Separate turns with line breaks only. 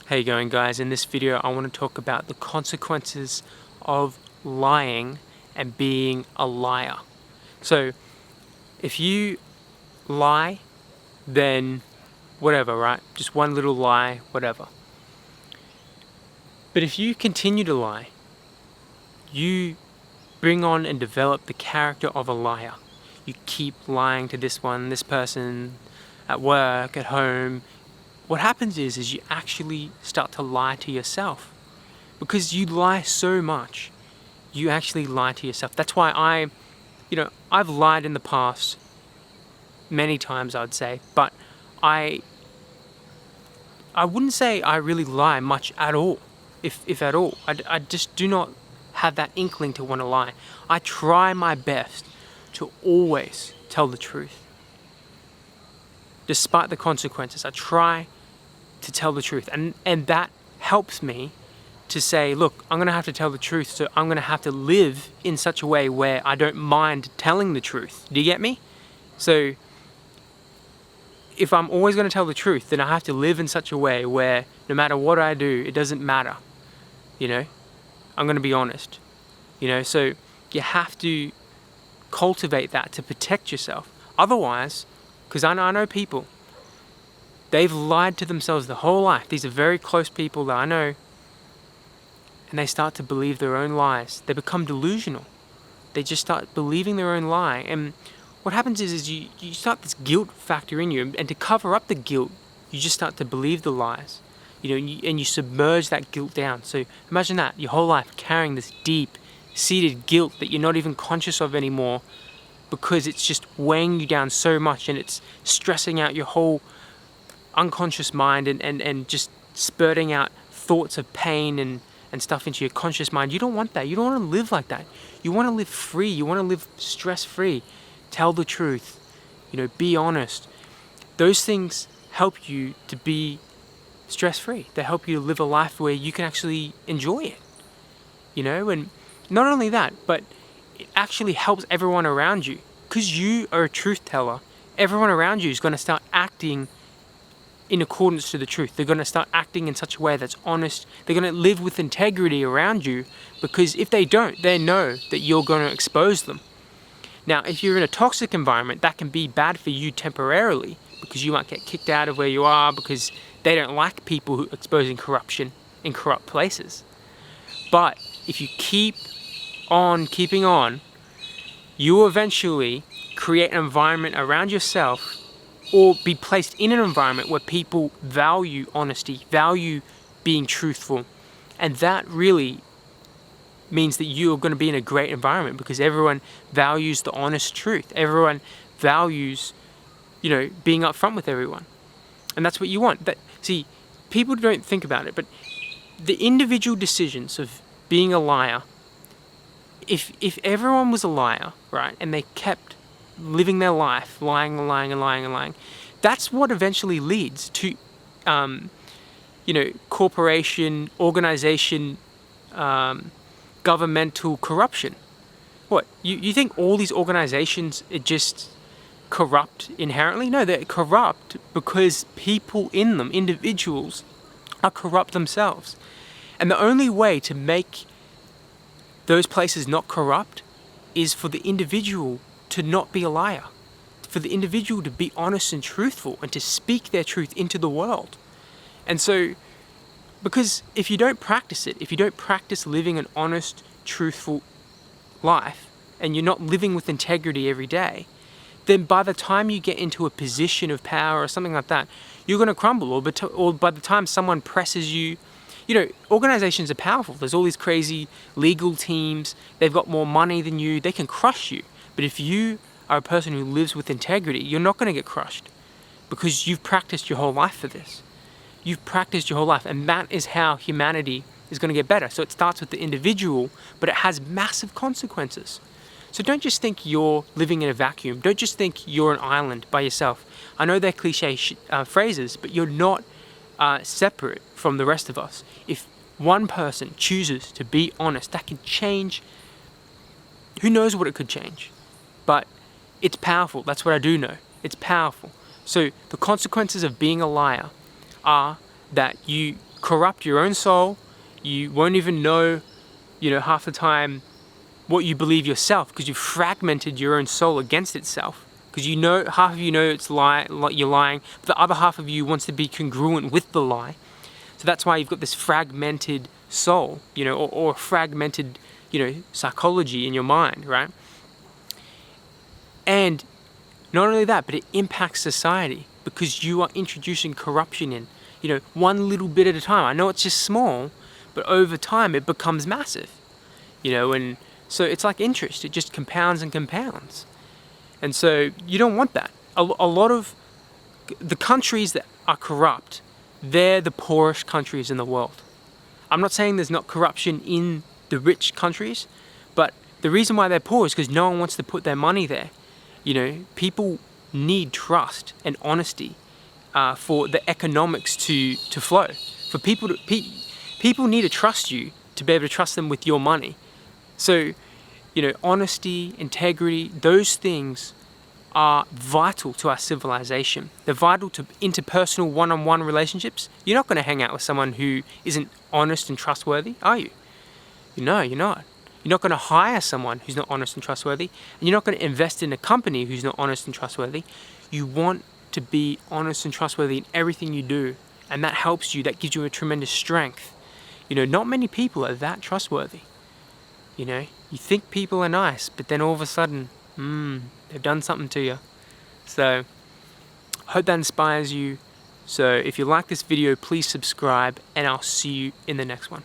How you going, guys? In this video I want to talk about the consequences of lying and being a liar. So if you lie, then whatever, right? Just one little lie, whatever. But if you continue to lie, you bring on and develop the character of a liar. You keep lying to this person, at work, at home. What happens is you actually start to lie to yourself. Because you lie so much, you actually lie to yourself. That's why I've lied in the past many times, I'd say, but I wouldn't say I really lie much at all, if at all. I just do not have that inkling to want to lie. I try my best to always tell the truth. Despite the consequences, I try to tell the truth. And that helps me to say, look, I'm going to have to tell the truth, so I'm going to have to live in such a way where I don't mind telling the truth. Do you get me? So if I'm always going to tell the truth, then I have to live in such a way where no matter what I do, it doesn't matter. I'm going to be honest. So you have to cultivate that to protect yourself. Otherwise, because I know people, they've lied to themselves the whole life. These are very close people that I know. And they start to believe their own lies. They become delusional. They just start believing their own lie. And what happens is you start this guilt factor in you. And to cover up the guilt, you just start to believe the lies. And you submerge that guilt down. So imagine that, your whole life carrying this deep-seated guilt that you're not even conscious of anymore, because it's just weighing you down so much and it's stressing out your whole unconscious mind and just spurting out thoughts of pain and stuff into your conscious mind. You don't want that. You don't want to live like that. You want to live free. You want to live stress-free. Tell the truth. Be honest. Those things help you to be stress-free. They help you to live a life where you can actually enjoy it. And not only that, but it actually helps everyone around you. Because you are a truth teller, everyone around you is going to start acting in accordance to the truth. They're going to start acting in such a way that's honest. They're going to live with integrity around you, because if they don't, they know that you're going to expose them. Now, if you're in a toxic environment, that can be bad for you temporarily, because you might get kicked out of where you are because they don't like people who are exposing corruption in corrupt places. But if you keep on keeping on, you will eventually create an environment around yourself, or be placed in an environment where people value honesty, value being truthful. And that really means that you're going to be in a great environment, because everyone values the honest truth. Everyone values, being upfront with everyone. And that's what you want. See, people don't think about it, but the individual decisions of being a liar, if everyone was a liar, right, and they kept living their life lying, that's what eventually leads to corporation, organization, governmental corruption. What, you think all these organizations are just corrupt inherently? No, they're corrupt because people in them, individuals, are corrupt themselves. And the only way to make those places not corrupt is for the individual to not be a liar, for the individual to be honest and truthful and to speak their truth into the world. And so, because if you don't practice it, if you don't practice living an honest, truthful life, and you're not living with integrity every day, then by the time you get into a position of power or something like that, you're going to crumble. Or by the time someone presses you, organizations are powerful. There's all these crazy legal teams. They've got more money than you. They can crush you. But if you are a person who lives with integrity, you're not going to get crushed, because you've practiced your whole life for this. You've practiced your whole life, and that is how humanity is going to get better. So it starts with the individual, but it has massive consequences. So don't just think you're living in a vacuum. Don't just think you're an island by yourself. I know they're cliche phrases, but you're not separate from the rest of us. If one person chooses to be honest, that can change. Who knows what it could change? But it's powerful. That's what I do know. It's powerful. So the consequences of being a liar are that you corrupt your own soul. You won't even know, half the time what you believe yourself, because you've fragmented your own soul against itself. Because half of you know you're lying, but the other half of you wants to be congruent with the lie. So that's why you've got this fragmented soul, or fragmented, psychology in your mind, right? And not only that, but it impacts society because you are introducing corruption in, one little bit at a time. I know it's just small, but over time it becomes massive, and so it's like interest. It just compounds and compounds. And so you don't want that. A lot of the countries that are corrupt, they're the poorest countries in the world. I'm not saying there's not corruption in the rich countries, but the reason why they're poor is because no one wants to put their money there. People need trust and honesty for the economics to flow. For people need to trust you to be able to trust them with your money. So, honesty, integrity, those things are vital to our civilization. They're vital to interpersonal one-on-one relationships. You're not going to hang out with someone who isn't honest and trustworthy, are you? No, you're not. You're not going to hire someone who's not honest and trustworthy, and you're not going to invest in a company who's not honest and trustworthy. You want to be honest and trustworthy in everything you do, and that helps you. That gives you a tremendous strength. Not many people are that trustworthy. You think people are nice, but then all of a sudden, they've done something to you. So, hope that inspires you. So, if you like this video, please subscribe, and I'll see you in the next one.